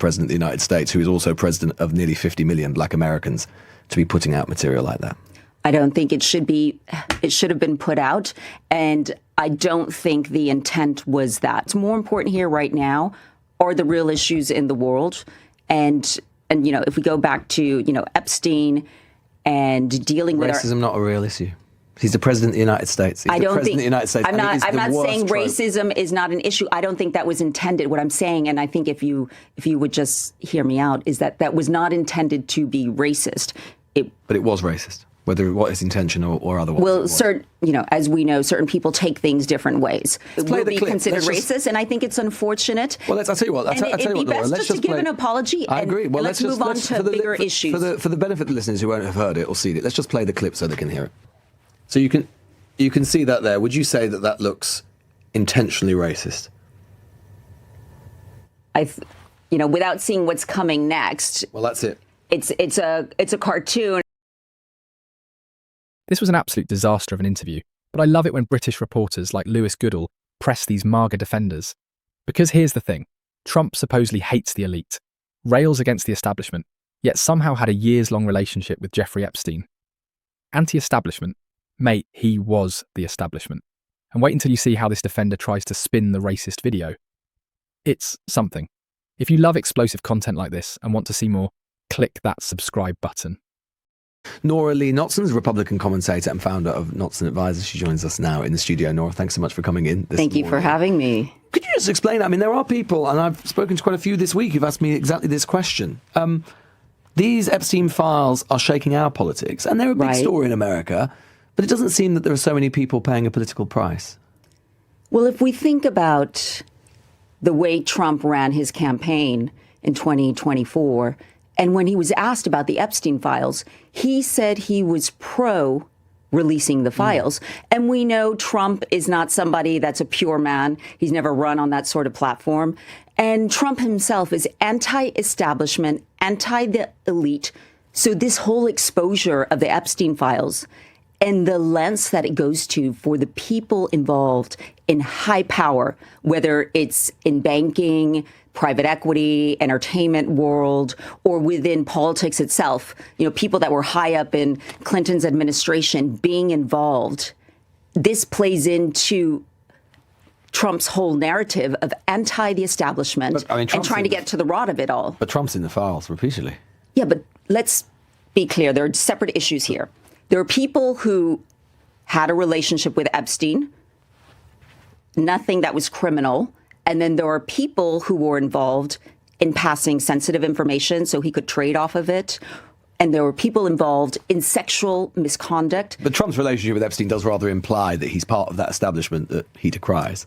President of the United States, who is also president of nearly 50 million black Americans, to be putting out material like that? I don't think it should have been put out. And I don't think the intent was that. What's more important here right now are the real issues in the world. And if we go back to, Epstein and dealing with racism, not a real issue. He's the president of the United States. I'm not saying racism is not an issue. I don't think that was intended. What I'm saying, and I think if you would just hear me out, is that was not intended to be racist. But it was racist, whether what his intention or otherwise. Well, as we know, certain people take things different ways. It will be considered racist, and I think it's unfortunate. Well, I'll tell you what. It'd be best just to give an apology. I agree. Well, let's move on to bigger issues. For the benefit of the listeners who won't have heard it or seen it, let's just play the clip so they can hear it. So you can see that there. Would you say that looks intentionally racist? Without seeing what's coming next. Well, that's it. It's a cartoon. This was an absolute disaster of an interview, but I love it when British reporters like Lewis Goodall press these MAGA defenders. Because here's the thing, Trump supposedly hates the elite, rails against the establishment, yet somehow had a years-long relationship with Jeffrey Epstein. Anti-establishment? Mate, he was the establishment. And wait until you see how this defender tries to spin the racist video. It's something. If you love explosive content like this and want to see more, click that subscribe button. Nora Lee Knotson is a Republican commentator and founder of Knotson Advisors. She joins us now in the studio. Nora, thanks so much for coming in. Thank you for having me. Could you just explain? I mean, there are people, and I've spoken to quite a few this week, who've asked me exactly this question. These Epstein files are shaking our politics, and they're a big story in America, but it doesn't seem that there are so many people paying a political price. Well, if we think about the way Trump ran his campaign in 2024, and when he was asked about the Epstein files, he said he was pro releasing the files. And we know Trump is not somebody that's a pure man. He's never run on that sort of platform. And Trump himself is anti-establishment, anti the elite. So this whole exposure of the Epstein files and the lengths that it goes to for the people involved in high power, whether it's in banking, private equity, entertainment world, or within politics itself, people that were high up in Clinton's administration being involved. This plays into Trump's whole narrative of anti the establishment and trying to get to the rot of it all. But Trump's in the files repeatedly. Yeah, but let's be clear. There are separate issues here. There are people who had a relationship with Epstein, nothing that was criminal. And then there are people who were involved in passing sensitive information so he could trade off of it. And there were people involved in sexual misconduct. But Trump's relationship with Epstein does rather imply that he's part of that establishment that he decries.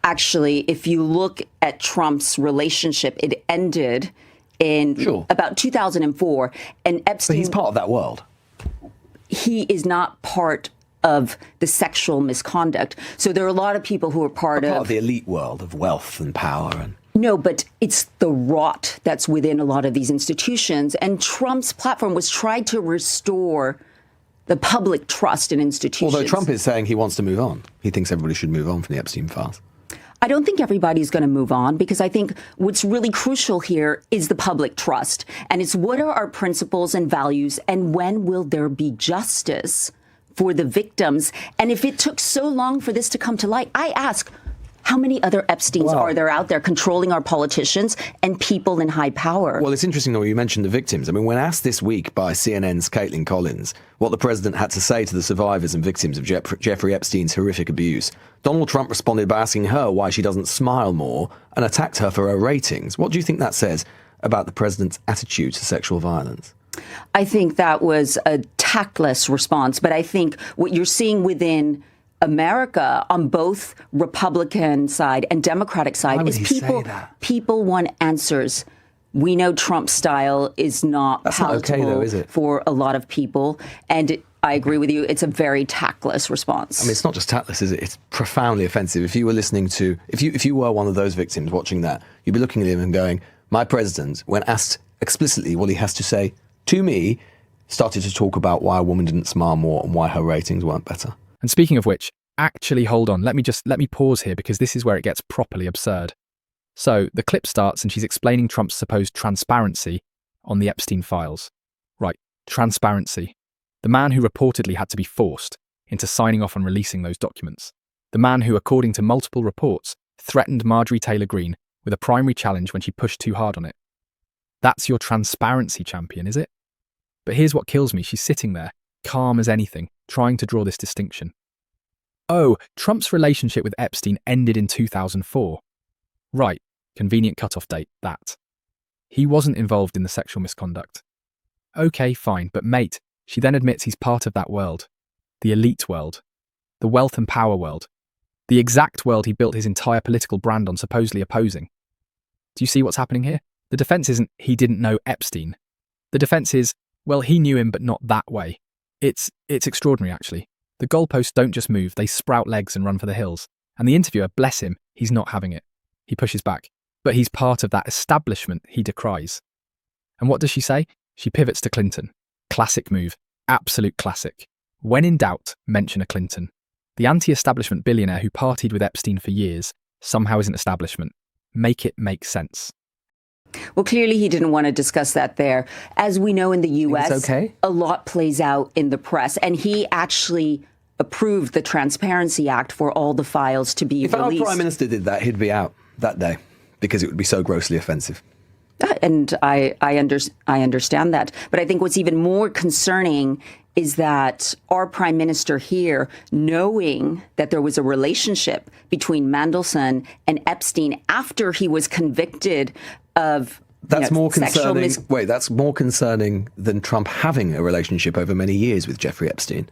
Actually, if you look at Trump's relationship, it ended in about 2004. And Epstein... But he's part of that world. He is not part of the sexual misconduct. So there are a lot of people who are part of the elite world of wealth and power. And no, but it's the rot that's within a lot of these institutions. And Trump's platform was tried to restore the public trust in institutions. Although Trump is saying he wants to move on. He thinks everybody should move on from the Epstein files. I don't think everybody's going to move on, because I think what's really crucial here is the public trust. And it's what are our principles and values, and when will there be justice for the victims? And if it took so long for this to come to light, I ask, how many other Epsteins are there out there controlling our politicians and people in high power? Well, it's interesting, though, you mentioned the victims. I mean, when asked this week by CNN's Caitlin Collins what the president had to say to the survivors and victims of Jeffrey Epstein's horrific abuse, Donald Trump responded by asking her why she doesn't smile more and attacked her for her ratings. What do you think that says about the president's attitude to sexual violence? I think that was a tactless response, but I think what you're seeing within America on both Republican side and Democratic side is people want answers. We know Trump's style is not palatable for a lot of people. And I agree with you. It's a very tactless response. I mean, it's not just tactless, is it? It's profoundly offensive. If you were listening to, if you were one of those victims watching that, you'd be looking at him and going, my president, when asked explicitly what he has to say to me, started to talk about why a woman didn't smile more and why her ratings weren't better. And speaking of which, actually hold on, let me pause here, because this is where it gets properly absurd. So the clip starts and she's explaining Trump's supposed transparency on the Epstein files. Right, transparency. The man who reportedly had to be forced into signing off on releasing those documents. The man who, according to multiple reports, threatened Marjorie Taylor Greene with a primary challenge when she pushed too hard on it. That's your transparency champion, is it? But here's what kills me. She's sitting there, calm as anything, trying to draw this distinction. Oh, Trump's relationship with Epstein ended in 2004. Right, convenient cutoff date, that. He wasn't involved in the sexual misconduct. Okay, fine, but mate, she then admits he's part of that world. The elite world. The wealth and power world. The exact world he built his entire political brand on supposedly opposing. Do you see what's happening here? The defense isn't, he didn't know Epstein. The defense is, well, he knew him, but not that way. It's extraordinary, actually. The goalposts don't just move, they sprout legs and run for the hills. And the interviewer, bless him, he's not having it. He pushes back. But he's part of that establishment he decries. And what does she say? She pivots to Clinton. Classic move. Absolute classic. When in doubt, mention a Clinton. The anti-establishment billionaire who partied with Epstein for years somehow isn't establishment. Make it make sense. Well, clearly he didn't want to discuss that there. As we know in the U.S., a lot plays out in the press, and he actually approved the Transparency Act for all the files to be released. If our Prime Minister did that, he'd be out that day because it would be so grossly offensive. And I understand that. But I think what's even more concerning is that our Prime Minister here, knowing that there was a relationship between Mandelson and Epstein after he was convicted of that's more concerning. Wait, that's more concerning than Trump having a relationship over many years with Jeffrey Epstein.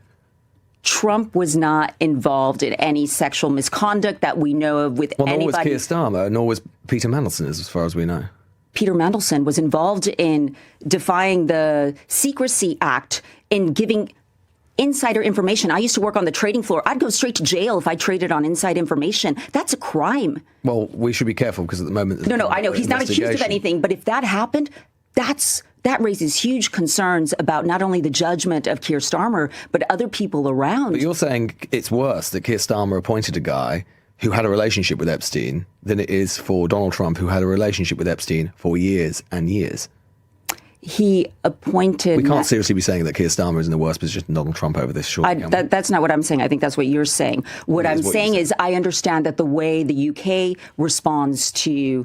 Trump was not involved in any sexual misconduct that we know of with anybody. Nor was Keir Starmer, nor was Peter Mandelson, as far as we know. Peter Mandelson was involved in defying the Secrecy Act in giving insider information. I used to work on the trading floor. I'd go straight to jail if I traded on inside information. That's a crime. Well, we should be careful because at the moment... No, I know. He's not accused of anything. But if that happened, that raises huge concerns about not only the judgment of Keir Starmer, but other people around. But you're saying it's worse that Keir Starmer appointed a guy who had a relationship with Epstein than it is for Donald Trump, who had a relationship with Epstein for years and years. He appointed... We can't seriously be saying that Keir Starmer is in a worse position than Donald Trump over this short... That's not what I'm saying. I think that's what you're saying. What I'm saying is I understand that the way the UK responds to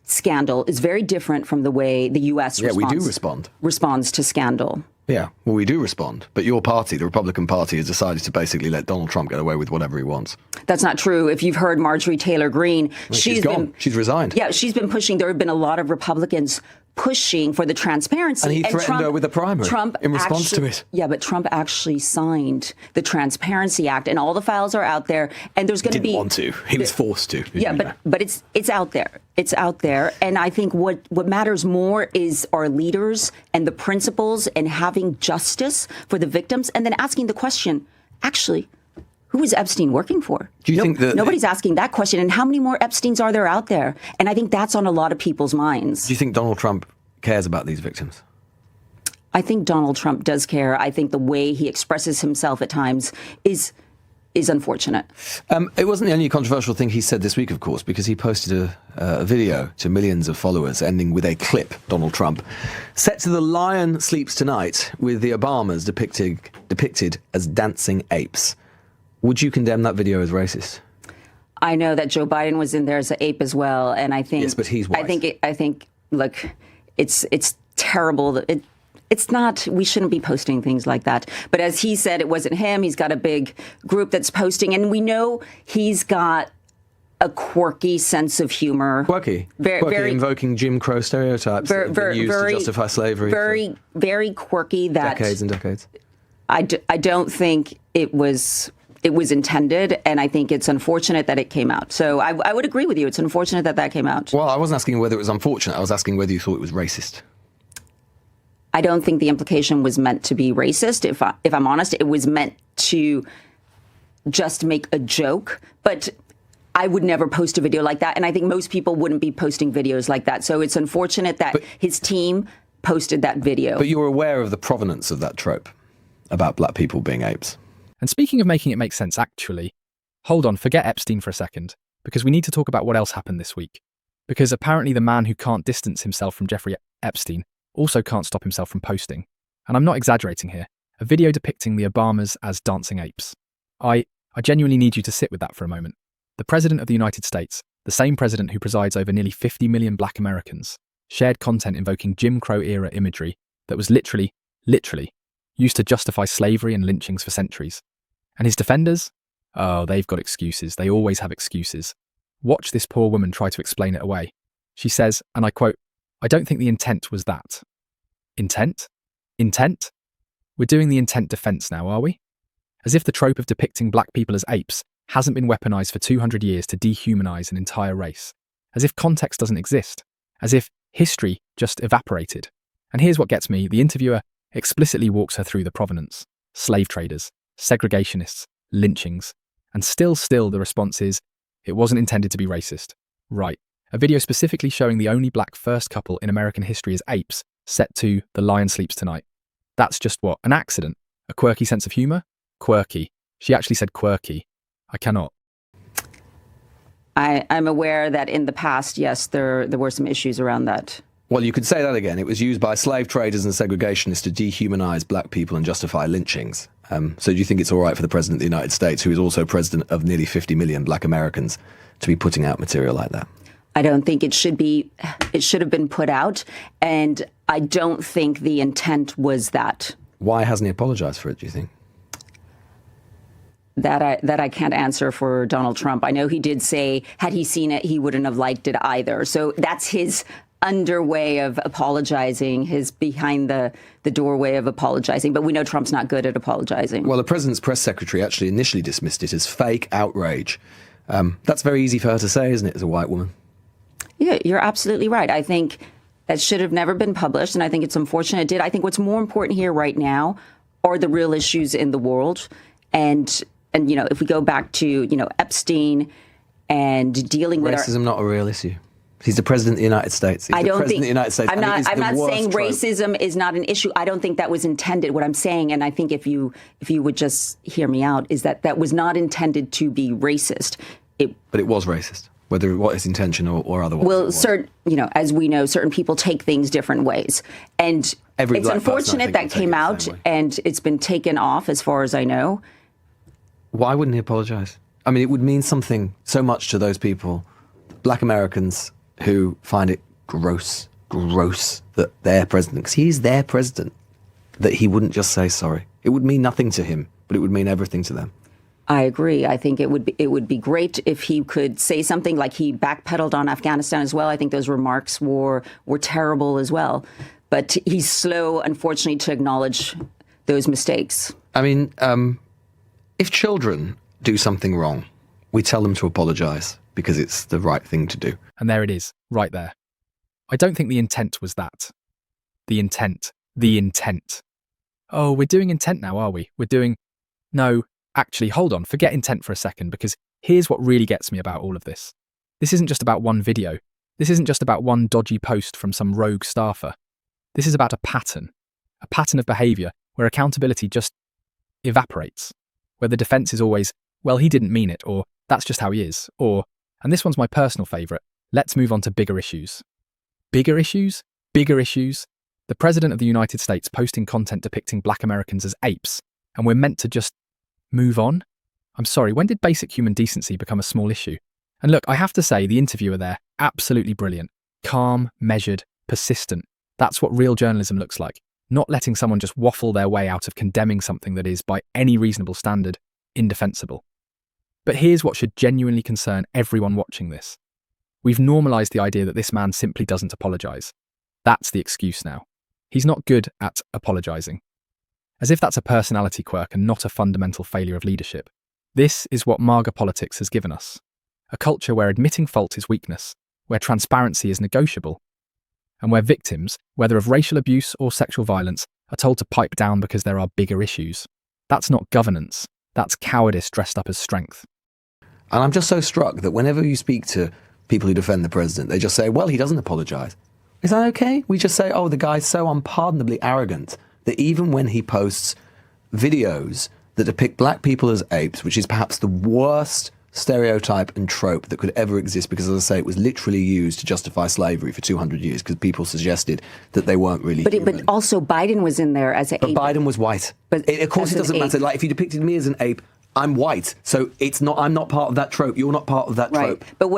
scandal is very different from the way the US responds to scandal. Yeah, well, we do respond. But your party, the Republican Party, has decided to basically let Donald Trump get away with whatever he wants. That's not true. If you've heard Marjorie Taylor Greene, she's gone. She's resigned. Yeah, she's been pushing. There have been a lot of Republicans pushing for the transparency. And he threatened her with a primary in response to it. Yeah, but Trump actually signed the Transparency Act, and all the files are out there. And there's going to be... He didn't want to. He was forced to. Yeah, but it's out there. It's out there. And I think what matters more is our leaders and the principles and having justice for the victims, and then asking the question, actually, who is Epstein working for? Do you think that... Nobody's asking that question. And how many more Epsteins are there out there? And I think that's on a lot of people's minds. Do you think Donald Trump cares about these victims? I think Donald Trump does care. I think the way he expresses himself at times is unfortunate. It wasn't the only controversial thing he said this week, of course, because he posted a video to millions of followers ending with a clip, Donald Trump, set to The Lion Sleeps Tonight, with the Obamas depicted as dancing apes. Would you condemn that video as racist? I know that Joe Biden was in there as an ape as well, and I think... Yes, but he's white. I think, look, it's terrible. It's not, we shouldn't be posting things like that. But as he said, it wasn't him. He's got a big group that's posting, and we know he's got a quirky sense of humor. Quirky, invoking Jim Crow stereotypes that have been used to justify slavery. Very quirky. That decades and decades. I don't think it was intended, and I think it's unfortunate that it came out. So I would agree with you. It's unfortunate that came out. Well, I wasn't asking whether it was unfortunate. I was asking whether you thought it was racist. I don't think the implication was meant to be racist. If I'm honest, it was meant to just make a joke. But I would never post a video like that, and I think most people wouldn't be posting videos like that. So it's unfortunate that his team posted that video. But you were aware of the provenance of that trope about black people being apes. And speaking of making it make sense, actually, hold on, forget Epstein for a second, because we need to talk about what else happened this week. Because apparently the man who can't distance himself from Jeffrey Epstein also can't stop himself from posting, and I'm not exaggerating here, a video depicting the Obamas as dancing apes. I genuinely need you to sit with that for a moment. The President of the United States, the same president who presides over nearly 50 million black Americans, shared content invoking Jim Crow-era imagery that was literally used to justify slavery and lynchings for centuries. And his defenders? Oh, they've got excuses. They always have excuses. Watch this poor woman try to explain it away. She says, and I quote, "I don't think the intent was that." Intent? Intent? We're doing the intent defense now, are we? As if the trope of depicting black people as apes hasn't been weaponized for 200 years to dehumanize an entire race. As if context doesn't exist. As if history just evaporated. And here's what gets me. The interviewer explicitly walks her through the provenance. Slave traders, segregationists, lynchings. And still the response is, it wasn't intended to be racist. Right. A video specifically showing the only black first couple in American history as apes, set to The Lion Sleeps Tonight. That's just what? An accident? A quirky sense of humour? Quirky. She actually said quirky. I cannot. I'm aware that in the past, yes, there were some issues around that. Well, you could say that again. It was used by slave traders and segregationists to dehumanize black people and justify lynchings. So do you think it's all right for the President of the United States, who is also president of nearly 50 million black Americans, to be putting out material like that? I don't think it should have been put out, and I don't think the intent was that. Why hasn't he apologized for it, do you think? That I can't answer for Donald Trump. I know he did say, had he seen it, he wouldn't have liked it either. So that's his underway of apologizing, his behind the doorway of apologizing. But we know Trump's not good at apologizing. Well, the president's press secretary actually initially dismissed it as fake outrage. That's very easy for her to say, isn't it, as a white woman? Yeah, you're absolutely right. I think that should have never been published, and I think it's unfortunate it did. I think what's more important here right now are the real issues in the world. And you know, if we go back to, you know, Epstein and dealing with racism, not a real issue. He's the president of the United States. I don't think. The United States. I'm not saying racism is not an issue. I don't think that was intended. What I'm saying, and I think if you would just hear me out, is that was not intended to be racist. But it was racist, whether what his intention or otherwise. Well, you know, as we know, certain people take things different ways, and it's unfortunate that came out and it's been taken off, as far as I know. Why wouldn't he apologize? I mean, it would mean something so much to those people, black Americans, who find it gross that their president, because he's their president, that he wouldn't just say sorry. It would mean nothing to him, but it would mean everything to them. I agree. I think it would be great if he could say something like he backpedaled on Afghanistan as well. I think those remarks were terrible as well. But he's slow, unfortunately, to acknowledge those mistakes. I mean, if children do something wrong, we tell them to apologize because it's the right thing to do. And there it is, right there. I don't think the intent was that. The intent. Oh, we're doing intent now, are we? No, actually, hold on, forget intent for a second, because here's what really gets me about all of this. This isn't just about one video. This isn't just about one dodgy post from some rogue staffer. This is about a pattern of behaviour where accountability just evaporates, where the defence is always, well, he didn't mean it, or that's just how he is, or, and this one's my personal favourite, let's move on to bigger issues. Bigger issues? Bigger issues? The President of the United States posting content depicting black Americans as apes, and we're meant to just move on? I'm sorry, when did basic human decency become a small issue? And look, I have to say, the interviewer there, absolutely brilliant. Calm, measured, persistent. That's what real journalism looks like. Not letting someone just waffle their way out of condemning something that is, by any reasonable standard, indefensible. But here's what should genuinely concern everyone watching this. We've normalised the idea that this man simply doesn't apologise. That's the excuse now. He's not good at apologising. As if that's a personality quirk and not a fundamental failure of leadership. This is what MAGA politics has given us. A culture where admitting fault is weakness, where transparency is negotiable, and where victims, whether of racial abuse or sexual violence, are told to pipe down because there are bigger issues. That's not governance. That's cowardice dressed up as strength. And I'm just so struck that whenever you speak to people who defend the president, they just say, well, he doesn't apologise. Is that okay? We just say, oh, the guy's so unpardonably arrogant that even when he posts videos that depict black people as apes, which is perhaps the worst stereotype and trope that could ever exist because, as I say, it was literally used to justify slavery for 200 years because people suggested that they weren't really human. But also Biden was in there as an ape. But Biden was white. But of course it doesn't matter. Like, if you depicted me as an ape, I'm white. So I'm not part of that trope. You're not part of that trope. Right. But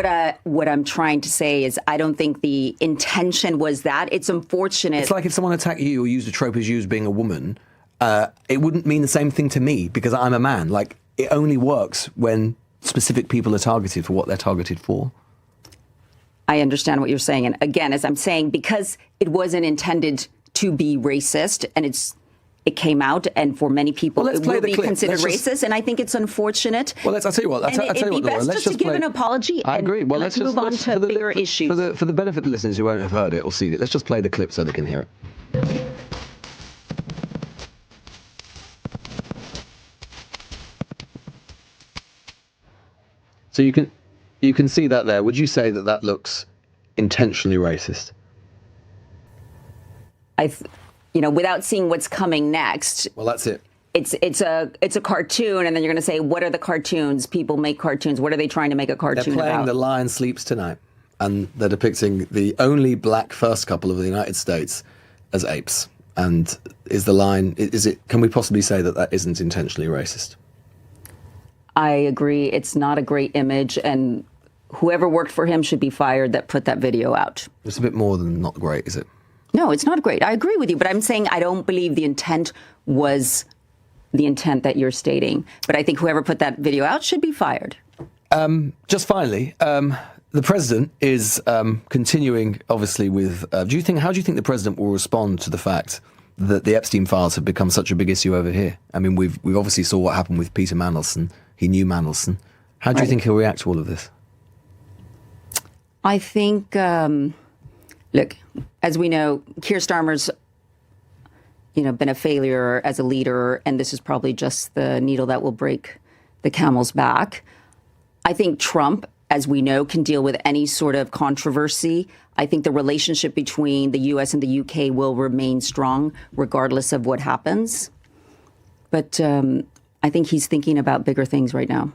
what I'm trying to say is I don't think the intention was that. It's unfortunate. It's like if someone attacked you or used a trope as you as being a woman, it wouldn't mean the same thing to me because I'm a man. Like, it only works when specific people are targeted for what they're targeted for. I understand what you're saying. And again, as I'm saying, because it wasn't intended to be racist and it came out, and for many people it will be considered racist, and I think it's unfortunate. Well, I'll tell you what. It'd be best just to give an apology. I agree. Well, let's move on to bigger issues. For the benefit of the listeners who won't have heard it or seen it, let's just play the clip so they can hear it. So you can see that there. Would you say that looks intentionally racist? Without seeing what's coming next. Well, that's it. It's a cartoon, and then you're going to say, what are the cartoons? People make cartoons. What are they trying to make a cartoon about? They're playing The Lion Sleeps Tonight, and they're depicting the only black first couple of the United States as apes. And can we possibly say that isn't intentionally racist? I agree. It's not a great image, and whoever worked for him should be fired that put that video out. It's a bit more than not great, is it? No, it's not great. I agree with you, but I'm saying I don't believe the intent was the intent that you're stating. But I think whoever put that video out should be fired. Just finally, the president is continuing, obviously, with. How do you think the president will respond to the fact that the Epstein files have become such a big issue over here? I mean, we've obviously saw what happened with Peter Mandelson. He knew Mandelson. How do you think he'll react to all of this? I think, look, as we know, Keir Starmer's, been a failure as a leader, and this is probably just the needle that will break the camel's back. I think Trump, as we know, can deal with any sort of controversy. I think the relationship between the U.S. and the U.K. will remain strong, regardless of what happens. But I think he's thinking about bigger things right now.